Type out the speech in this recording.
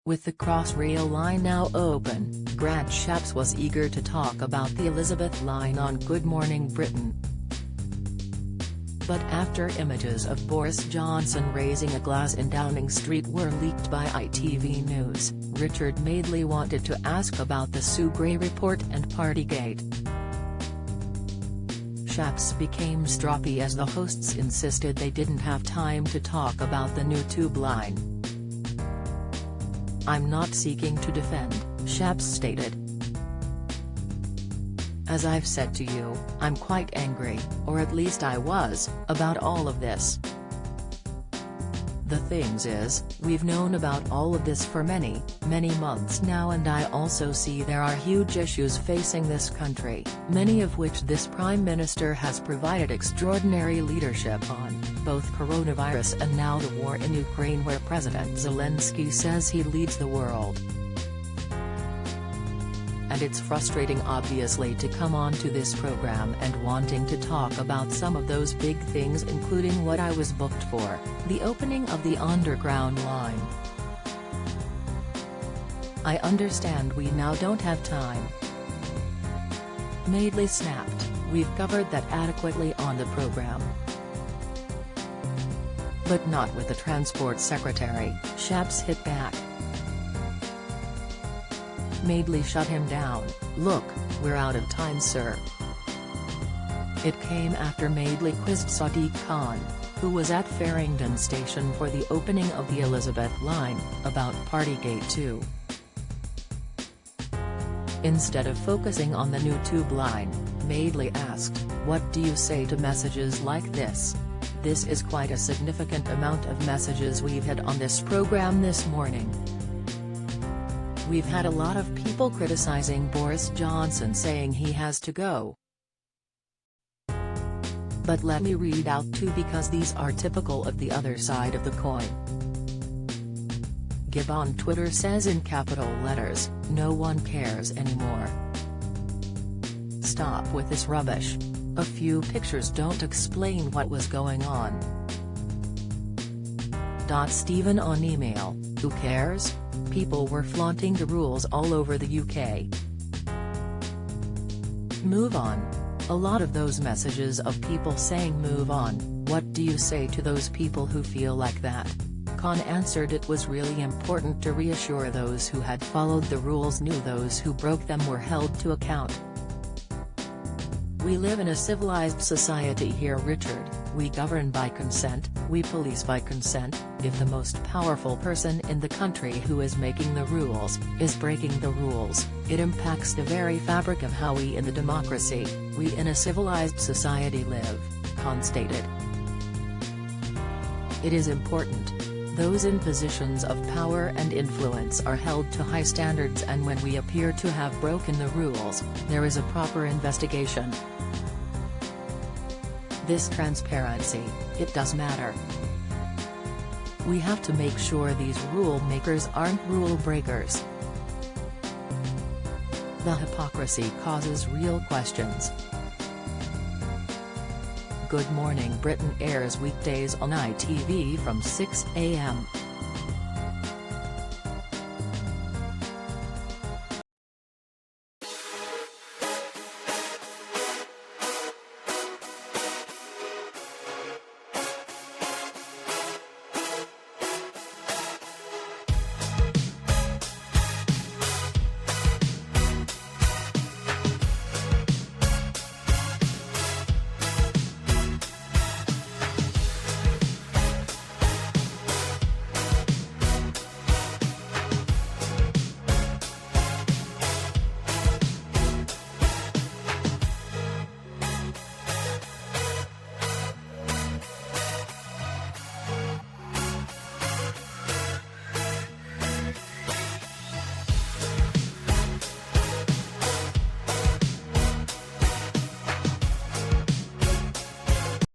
With the Crossrail line now open, Grant Shapps was eager to talk about the Elizabeth line on Good Morning Britain. But after images of Boris Johnson raising a glass in Downing Street were leaked by ITV News, Richard Madeley wanted to ask about the Sue Gray report and Partygate. Shapps became stroppy as the hosts insisted they didn't have time to talk about the new tube line. "I'm not seeking to defend," Shapps stated. "As I've said to you, I'm quite angry, or at least I was, about all of this. The things is, we've known about all of this for many, many months now, and I also see there are huge issues facing this country, many of which this Prime Minister has provided extraordinary leadership on, both coronavirus and now the war in Ukraine, where President Zelensky says he leads the world. And it's frustrating obviously to come on to this program and wanting to talk about some of those big things, including what I was booked for, the opening of the underground line. I understand we now don't have time." Madeley snapped, "We've covered that adequately on the program." "But not with the Transport Secretary," Shapps hit back. Madeley shut him down. "Look, we're out of time, sir." It came after Madeley quizzed Sadiq Khan, who was at Farringdon Station for the opening of the Elizabeth line, about Partygate too. Instead of focusing on the new tube line, Madeley asked, "What do you say to messages like this? This is quite a significant amount of messages we've had on this program this morning. We've had a lot of people criticizing Boris Johnson, saying he has to go. But let me read out two, because these are typical of the other side of the coin." Gib on Twitter says in capital letters, "No one cares anymore. Stop with this rubbish. A few pictures don't explain what was going on." Stephen on email, "Who cares? People were flaunting the rules all over the UK. Move on. A lot of those messages of people saying move on, what do you say to those people who feel like that?" Khan answered it was really important to reassure those who had followed the rules knew those who broke them were held to account. "We live in a civilized society here, Richard. We govern by consent, we police by consent. If the most powerful person in the country who is making the rules, is breaking the rules, it impacts the very fabric of how we in the democracy, we in a civilized society live," Khan stated. "It is important. Those in positions of power and influence are held to high standards, and when we appear to have broken the rules, there is a proper investigation. This transparency, it does matter. We have to make sure these rule makers aren't rule breakers. The hypocrisy causes real questions." Good Morning Britain airs weekdays on ITV from 6 a.m.